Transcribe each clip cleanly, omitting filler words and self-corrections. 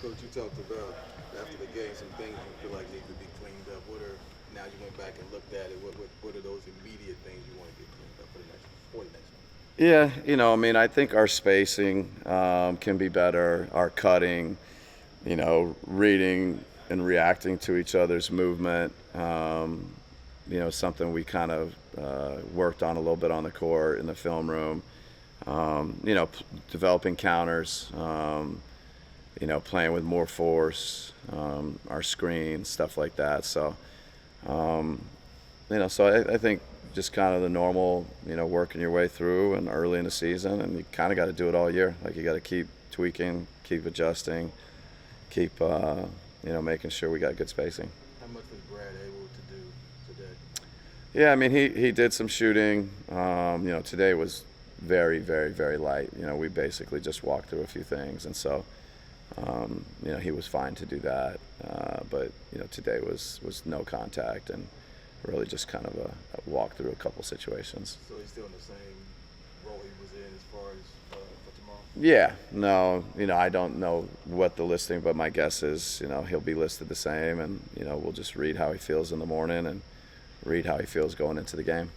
Coach, you talked about after the game some things you feel like need to be cleaned up. What are now you went back and looked at it? What are those immediate things you want to get cleaned up for the next one? Yeah, I mean, I think our spacing can be better, our cutting, reading and reacting to each other's movement. Something we kind of worked on a little bit on the court in the film room. Developing counters, playing with more force, our screens, stuff like that. So, um, I think just kind of the normal, working your way through and early in the season, and you kind of got to do it all year. Like you got to keep tweaking, keep adjusting, keep, making sure we got good spacing. How much was Brad able to do today? Yeah, I mean, he did some shooting. Today was very, very, very light. We basically just walked through a few things, and so, he was fine to do that. But today was no contact and really just kind of a walk through a couple situations. So he's still in the same role he was in as far as for tomorrow. Yeah, no, I don't know what the listing, but my guess is, he'll be listed the same, and we'll just read how he feels in the morning and read how he feels going into the game.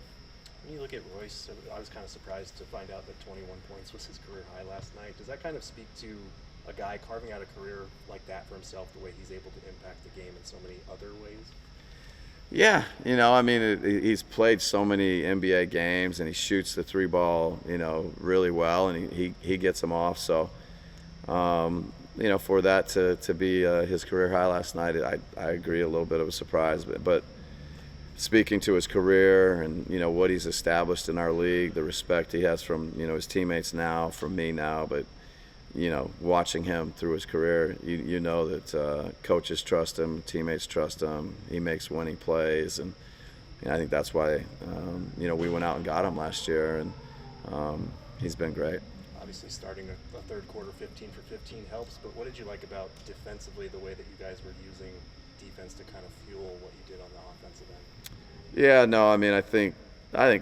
When you look at Royce, I was kind of surprised to find out that 21 points was his career high last night. Does that kind of speak to a guy carving out a career like that for himself, the way he's able to impact the game in so many other ways? Yeah, I mean, he's played so many NBA games, and he shoots the three ball, really well, and he gets them off. So, for that to be his career high last night, I agree, a little bit of a surprise. But speaking to his career and what he's established in our league, the respect he has from his teammates now, from me now, but watching him through his career, you know that coaches trust him, teammates trust him. He makes winning plays, and I think that's why we went out and got him last year, and he's been great. Obviously, starting a third quarter 15 for 15 helps, but what did you like about defensively, the way that you guys were using defense to kind of fuel what you did on the offensive end? Yeah, no, I mean, I think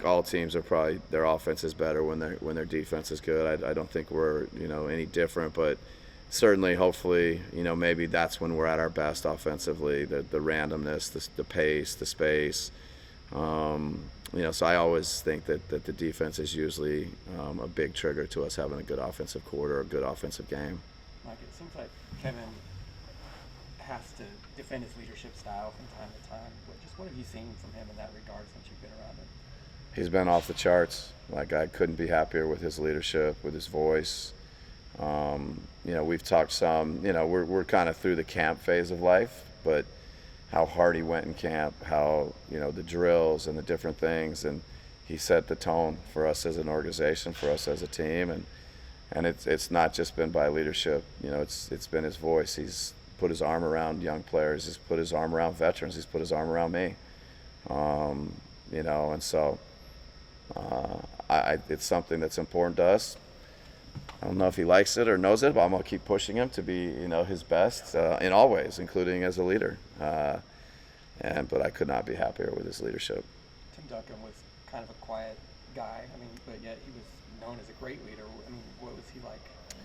all teams are probably, their offense is better when their defense is good. I don't think we're any different, but certainly, hopefully, maybe that's when we're at our best offensively. The randomness, the pace, the space. So I always think that the defense is usually a big trigger to us having a good offensive quarter, a good offensive game. Like, it seems like Kevin has to defend his leadership style from time to time. What have you seen from him in that regard since you've been around him? He's been off the charts. Like, I couldn't be happier with his leadership, with his voice. We've talked some. We're kind of through the camp phase of life, but how hard he went in camp, how the drills and the different things, and he set the tone for us as an organization, for us as a team, and it's not just been by leadership. It's been his voice. He's put his arm around young players. He's put his arm around veterans. He's put his arm around me. And so it's something that's important to us. I don't know if he likes it or knows it, but I'm gonna keep pushing him to be, his best in all ways, including as a leader. But I could not be happier with his leadership. Tim Duncan was kind of a quiet guy. I mean, but yet he was known as a great leader. I mean, what was he like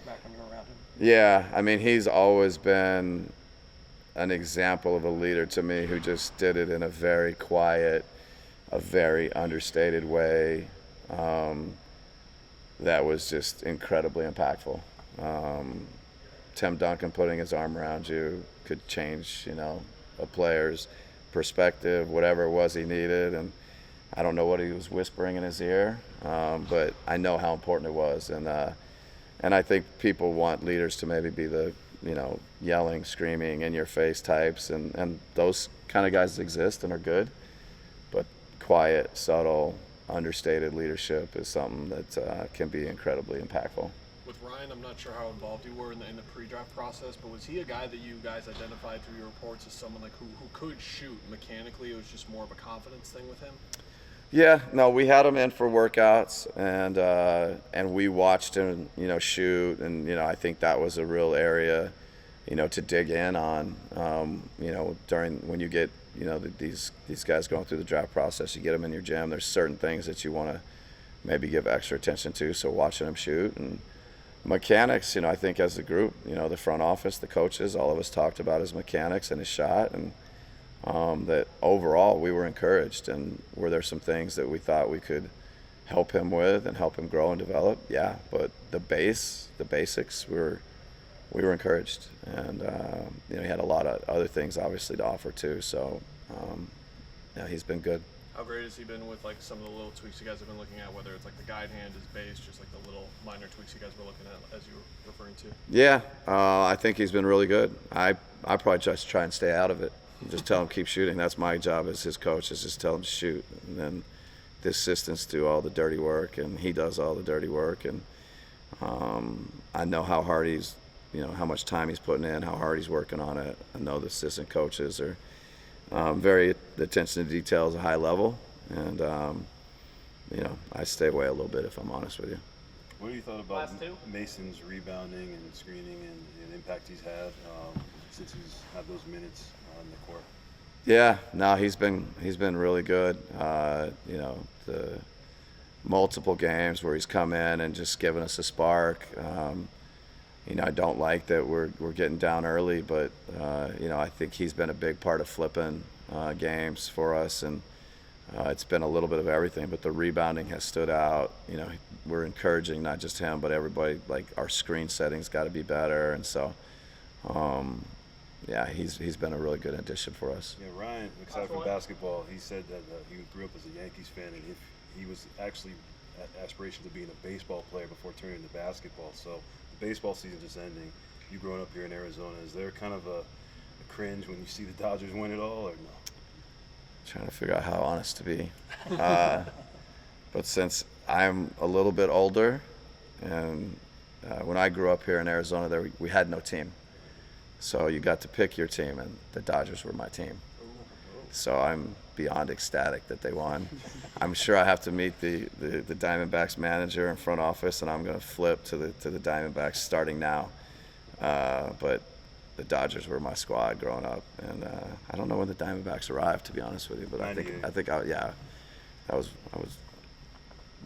back when you were around him? Yeah, I mean, he's always been an example of a leader to me who just did it in a very quiet, a very understated way. That was just incredibly impactful. Tim Duncan putting his arm around you could change, a player's perspective, whatever it was he needed. And I don't know what he was whispering in his ear, but I know how important it was. And I think people want leaders to maybe be the, yelling, screaming, in-your-face types, and those kind of guys exist and are good. But quiet, subtle, understated leadership is something that can be incredibly impactful. With Ryan, I'm not sure how involved you were in the pre-draft process, but was he a guy that you guys identified through your reports as someone like who could shoot mechanically? It was just more of a confidence thing with him? Yeah, no, we had him in for workouts, and we watched him, shoot, and I think that was a real area, to dig in on, during when you get, these guys going through the draft process. You get them in your gym. There's certain things that you want to maybe give extra attention to. So watching him shoot, and Mechanics, I think as a group, the front office, the coaches, all of us talked about his mechanics and his shot, and that overall we were encouraged. And were there some things that we thought we could help him with and help him grow and develop? Yeah, but the basics, we were encouraged. And he had a lot of other things obviously to offer too. So yeah, he's been good. How great has he been with like some of the little tweaks you guys have been looking at, whether it's like the guide hand, his base, just like the little minor tweaks you guys were looking at as you were referring to? Yeah, I think he's been really good. I probably just try and stay out of it. Just tell him keep shooting. That's my job as his coach, is just tell him to shoot. And then the assistants do all the dirty work, and he does all the dirty work. And I know how hard he's, how much time he's putting in, how hard he's working on it. I know the assistant coaches are the attention to detail is a high level, and I stay away a little bit if I'm honest with you. What have you thought about Mason's rebounding and screening and impact he's had since he's had those minutes on the court? Yeah, no, he's been really good. The multiple games where he's come in and just given us a spark. I don't like that we're getting down early, but I think he's been a big part of flipping games for us, and it's been a little bit of everything. But the rebounding has stood out. We're encouraging not just him, but everybody. Like, our screen setting's got to be better, and so yeah, he's been a really good addition for us. Yeah, Ryan, aside from basketball, he said that he grew up as a Yankees fan, and if he was actually had aspirations of being a baseball player before turning to basketball. So the baseball season just ending. You growing up here in Arizona, is there kind of a cringe when you see the Dodgers win it all, or no? Trying to figure out how honest to be. But since I'm a little bit older, and when I grew up here in Arizona, we had no team. So you got to pick your team, and the Dodgers were my team. So I'm beyond ecstatic that they won. I'm sure I have to meet the Diamondbacks manager in front office, and I'm going to flip to the Diamondbacks starting now. But the Dodgers were my squad growing up, and I don't know when the Diamondbacks arrived, to be honest with you. But I think I was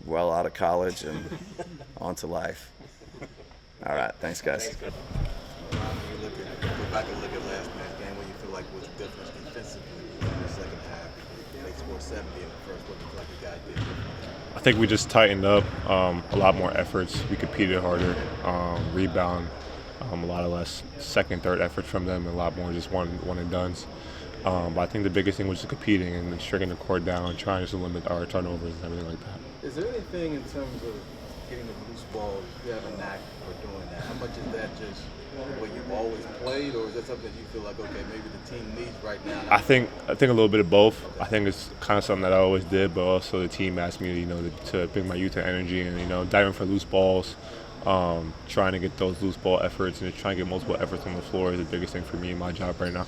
well out of college and on to life. All right, thanks guys. When you go back and look at last night's game, what you feel like was the difference defensively in the second half? They scored 70 in the first. What do you feel like you guys did differently? I think we just tightened up, a lot more efforts. We competed harder, rebound, a lot of less second, third efforts from them, and a lot more just one and dones. But I think the biggest thing was just competing and striking the court down, trying to limit our turnovers and everything like that. Is there anything in terms of getting the loose ball, you have a knack for doing that? How much is that just the way you've always played, or is that something that you feel like, okay, maybe the team needs right now? I think a little bit of both. I think it's kind of something that I always did, but also the team asked me, to bring my youth and energy and, diving for loose balls, trying to get those loose ball efforts and just trying to get multiple efforts on the floor is the biggest thing for me in my job right now.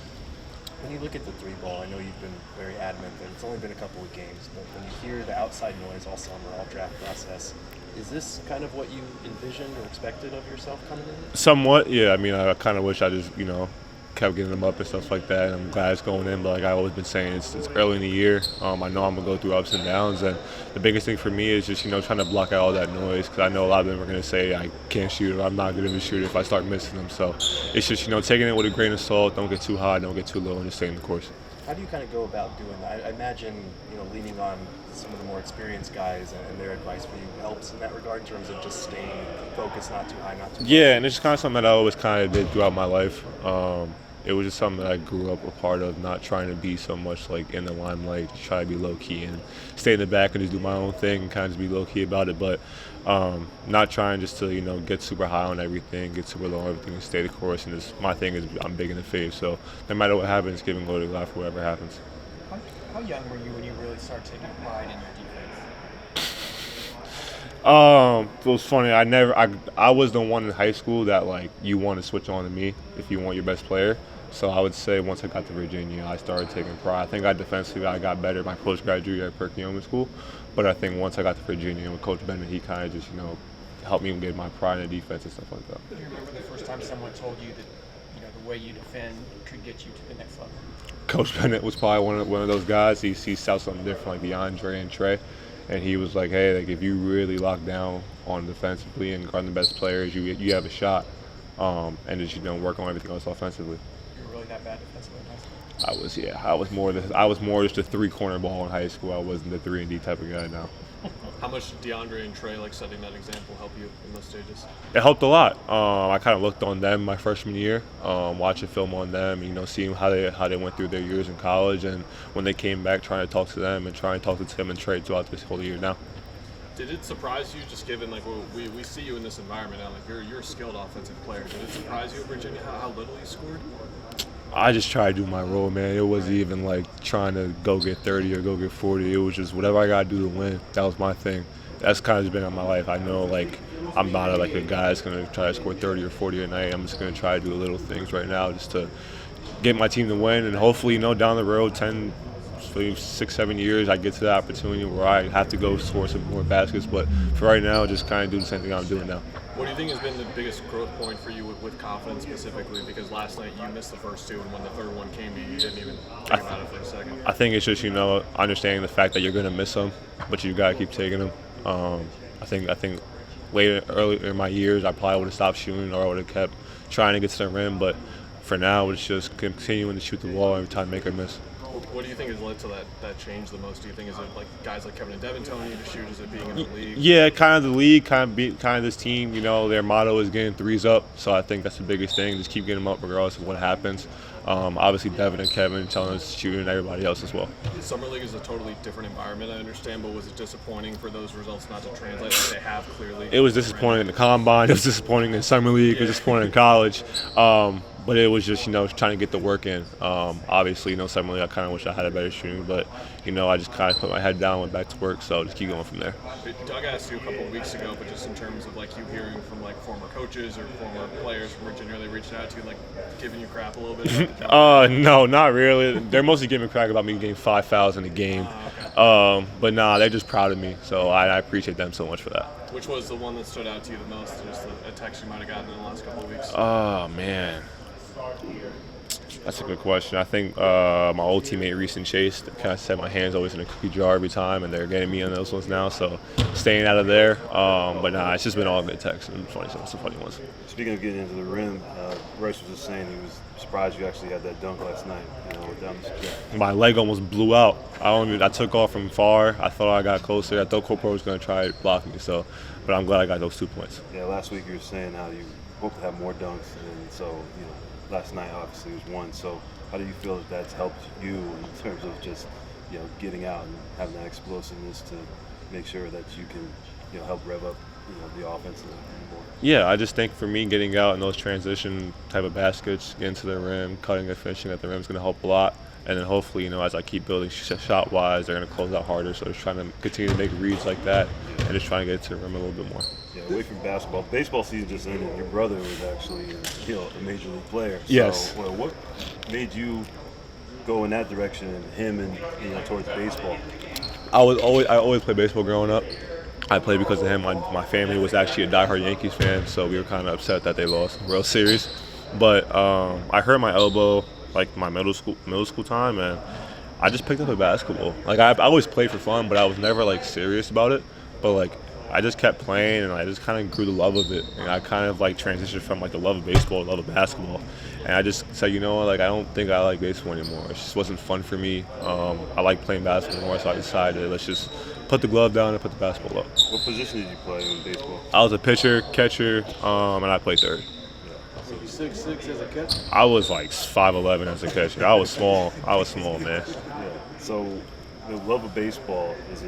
When you look at the three ball, I know you've been very adamant that it's only been a couple of games, but when you hear the outside noise all summer, all draft process, is this kind of what you envisioned or expected of yourself coming in? Somewhat, yeah. I mean, I kind of wish I just, kept getting them up and stuff like that. And I'm glad it's going in, but like I've always been saying, it's early in the year. I know I'm going to go through ups and downs, and the biggest thing for me is just, trying to block out all that noise, because I know a lot of them are going to say I can't shoot, or I'm not good enough to shoot if I start missing them. So it's just, taking it with a grain of salt. Don't get too high, don't get too low, and just stay in the course. How do you kind of go about doing that? I imagine, leaning on some of the more experienced guys and their advice for you helps in that regard in terms of just staying focused, not too high, not too low. Yeah, and it's just kind of something that I always kind of did throughout my life. It was just something that I grew up a part of, not trying to be so much like in the limelight, just try to be low-key and stay in the back and just do my own thing and kind of just be low-key about it. But not trying just to, get super high on everything, get super low on everything and stay the course. And my thing is I'm big in the faith, so no matter what happens, give and go to God for whatever happens. How young were you when you really started taking pride in your defense? It was funny. I was the one in high school that like you want to switch on to me if you want your best player. So I would say once I got to Virginia, I started taking pride. I think defensively I got better my postgraduate year at Perkiomen School, but I think once I got to Virginia with Coach Bennett, he kind of just helped me get my pride in the defense and stuff like that. Do you remember the first time someone told you that the way you defend could get you to the next level? Coach Bennett was probably one of those guys. He saw something different like DeAndre and Trey. and he was like, hey, like if you really lock down on defensively and guard the best players, you have a shot, and just work on everything else offensively. You were really that bad defensively in high school? I was more just a 3-corner ball in high school. I wasn't the 3-and-D type of guy now. How much did DeAndre and Trey, like setting that example, help you in those stages? It helped a lot. I kind of looked on them my freshman year, watching film on them, seeing how they went through their years in college, and when they came back, trying to talk to them and trying to talk to Tim and Trey throughout this whole year now. Did it surprise you, just given like we see you in this environment now, like you're a skilled offensive player? Did it surprise you at Virginia how little you scored? I just tried to do my role, man. It wasn't even like trying to go get 30 or go get 40. It was just whatever I got to do to win. That was my thing. That's kind of just been in my life. I know, like, I'm not a guy that's going to try to score 30 or 40 a night. I'm just going to try to do the little things right now just to get my team to win. And hopefully, down the road, 10, 6, 7 years, I get to that opportunity where I have to go score some more baskets. But for right now, just kind of do the same thing I'm doing now. What do you think has been the biggest growth point for you with confidence specifically? Because last night you missed the first two, and when the third one came to you, you didn't even think about it for a second. I think it's just, understanding the fact that you're going to miss them, but you got to keep taking them. I think earlier in my years, I probably would have stopped shooting or I would have kept trying to get to the rim. But for now, it's just continuing to shoot the ball every time, make or miss. What do you think has led to that change the most? Do you think is it like guys like Kevin and Devin telling you to shoot? Is it being in the league? Yeah, kind of the league, kind of this team. Their motto is getting threes up, so I think that's the biggest thing. Just keep getting them up regardless of what happens. Obviously, Devin and Kevin telling us to shoot, and everybody else as well. Summer League is a totally different environment, I understand, but was it disappointing for those results not to translate like they have clearly? It was disappointing in the combine. It was disappointing in Summer League. It was disappointing in college. But it was just, trying to get the work in. Obviously, Summer League, I kind of wish I had a better shooting, but, I just kind of put my head down, went back to work, so just keep going from there. Doug asked you a couple of weeks ago, but just in terms of, you hearing from, former coaches or former players from Virginia, they reached out to you, giving you crap a little bit? No, not really. They're mostly giving crap about me getting 5 fouls in a game. Okay. But, they're just proud of me, so I appreciate them so much for that. Which was the one that stood out to you the most, just a text you might have gotten in the last couple of weeks? Oh, man. That's a good question. I think my old teammate Reese and Chase kind of said my hand's always in a cookie jar every time, and they're getting me on those ones now. So staying out of there. But it's just been all good texts and some funny ones. Speaking of getting into the rim, Royce was just saying he was surprised you actually had that dunk last night. Down the stretch. My leg almost blew out. I took off from far. I thought I got closer. I thought Copro was going to try to block me. But I'm glad I got those 2 points. Yeah, last week you were saying how you hope to have more dunks, and so last night obviously was one. So how do you feel that that's helped you in terms of just getting out and having that explosiveness to make sure that you can help rev up the offense a little more? Yeah, I just think for me getting out in those transition type of baskets, getting to the rim, cutting and finishing at the rim is going to help a lot. And then hopefully, as I keep building shot-wise, they're going to close out harder. So just trying to continue to make reads like that and just trying to get to the rim a little bit more. Yeah, away from basketball. Baseball season just ended. Your brother was actually a major league player. Yes. So, what made you go in that direction and him and towards baseball? I always played baseball growing up. I played because of him. My family was actually a diehard Yankees fan, so we were kind of upset that they lost the World Series. But I hurt my elbow my middle school time, and I just picked up a basketball. I always played for fun, but I was never serious about it. But I just kept playing, and I just kind of grew the love of it. And I kind of transitioned from the love of baseball to love of basketball. And I just said, I don't think I like baseball anymore. It just wasn't fun for me. I like playing basketball more, so I decided let's just put the glove down and put the basketball up. What position did you play in baseball? I was a pitcher, catcher, and I played third. So you 6'6" as a catcher? I was 5'11" as a catcher. I was small, man. Yeah. So the love of baseball is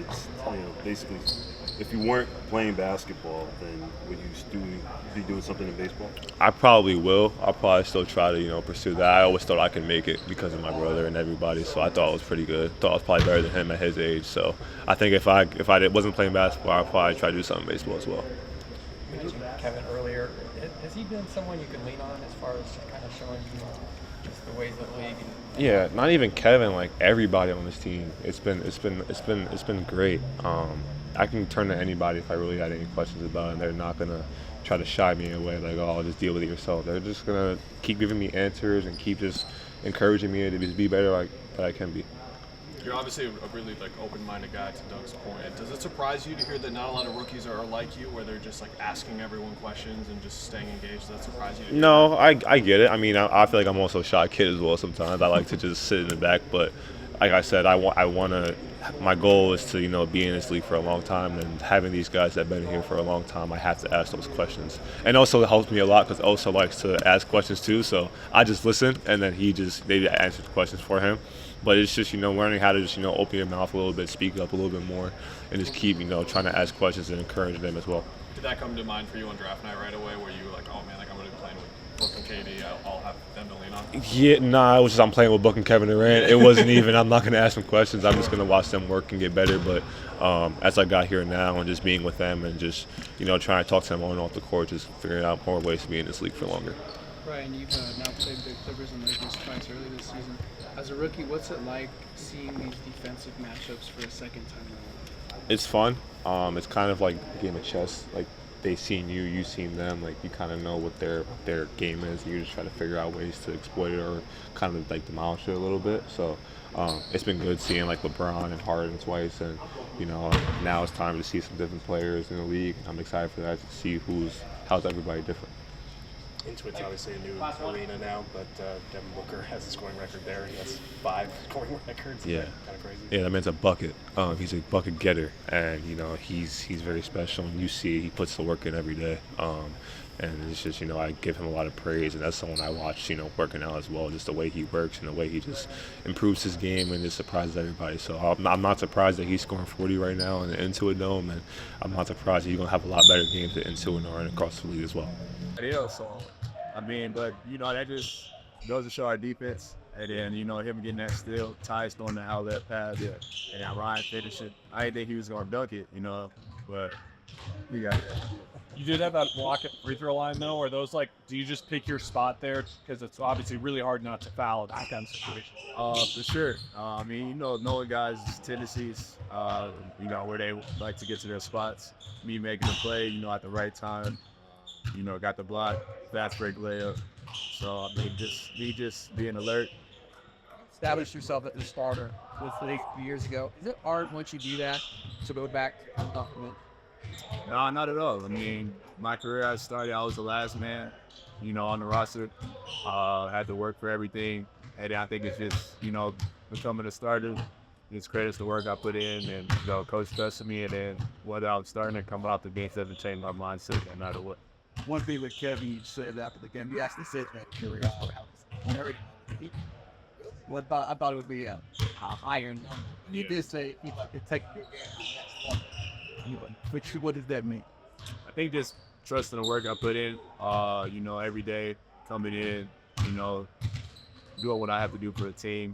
basically, if you weren't playing basketball, then would you be doing something in baseball? I probably will. I'll probably still try to pursue that. I always thought I could make it because of my brother and everybody, so I thought it was pretty good. Thought I was probably better than him at his age. So I think if I wasn't playing basketball, I'd probably try to do something in baseball as well. You mentioned Kevin earlier. Has he been someone you can lean on as far as just kind of showing just the ways of the league? Yeah, not even Kevin. Everybody on this team. It's been great. I can turn to anybody if I really had any questions about it, and they're not gonna try to shy me away I'll just deal with it yourself. They're just gonna keep giving me answers and keep just encouraging me to be better that I can be. You're obviously a really open-minded guy, to Doug's point. Does it surprise you to hear that not a lot of rookies are like you, where they're just asking everyone questions and just staying engaged? Does that surprise you? No, I get it. I mean, I feel like I'm also a shy kid as well. Sometimes I like to just sit in the back, but like I said, I want to. My goal is to be in this league for a long time, and having these guys that have been here for a long time, I have to ask those questions. And also it helps me a lot because Osa likes to ask questions too. So I just listen, and then they answer the questions for him. But it's just learning how to just open your mouth a little bit, speak up a little bit more, and just keep trying to ask questions and encourage them as well. Did that come to mind for you on draft night right away, where you were like, oh man, I'm going to be playing with Book and KD, I'll have them to lean on? Yeah, nah, it was just I'm playing with Book and Kevin Durant. It wasn't even, I'm not going to ask them questions. I'm just going to watch them work and get better. But as I got here now and just being with them and just, trying to talk to them on and off the court, just figuring out more ways to be in this league for longer. Ryan, you've now played the Clippers and Lakers twice early this season. As a rookie, what's it like seeing these defensive matchups for a second time around? It's fun. It's kind of like a game of chess. Like, they've seen you, you've seen them. Like, you kind of know what their game is. You just try to figure out ways to exploit it or kind of demolish it a little bit. So it's been good seeing LeBron and Harden twice, and now it's time to see some different players in the league. I'm excited for that, to see how's everybody different. Intuit's obviously a new arena now, but Devin Booker has a scoring record there. He has 5 scoring records. Yeah, kind of crazy. Yeah, that man's a bucket. He's a bucket getter, and he's very special. And you see, he puts the work in every day. And it's just I give him a lot of praise, and that's someone I watch working out as well. Just the way he works and the way he just improves his game and just surprises everybody. So I'm not surprised that he's scoring 40 right now in the Intuit Dome, and I'm not surprised that he's gonna have a lot better games at Intuit and across the league as well. Yeah, so but that just goes to show our defense, and then him getting that steal, Ty's throwing the outlet pass, and then Ryan finishing. I didn't think he was gonna dunk it, but we got it. You did have that block at free throw line though, or those do you just pick your spot there because it's obviously really hard not to foul in that kind of situation? For sure. Knowing guys' tendencies, where they like to get to their spots. Me making the play, at the right time. Got the block, fast break layup. So just being alert. Established yourself as the starter with the Lakers a few years ago. Is it hard once you do that to go back to compliment? No, not at all. My career I started, I was the last man, on the roster. Had to work for everything, and I think it's just, becoming a starter. Just credits the work I put in, and coach trusted me, and then whether I'm starting or coming off the bench doesn't change my mindset no matter what. One thing with Kevin, you said after the game, you actually said that I thought it would be a higher number. You did say you could take what does that mean? I think just trusting the work I put in, every day, coming in, doing what I have to do for the team,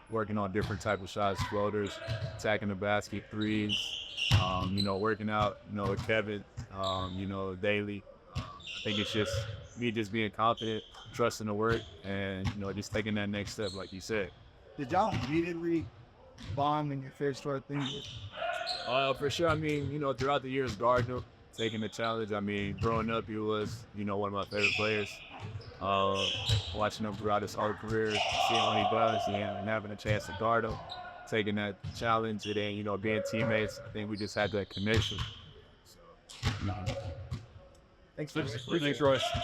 working on different type of shots, floaters, attacking the basket, threes, working out, with Kevin, daily. I think it's just me just being confident, trusting the work, and, just taking that next step, like you said. Did y'all immediately bond in your first sort of thing? For sure. Throughout the years, guarding him, taking the challenge. Growing up, he was, one of my favorite players. Watching him throughout his whole career, seeing what he does, and having a chance to guard him, taking that challenge, and then, being teammates. I think we just had that connection. Thanks, Royce.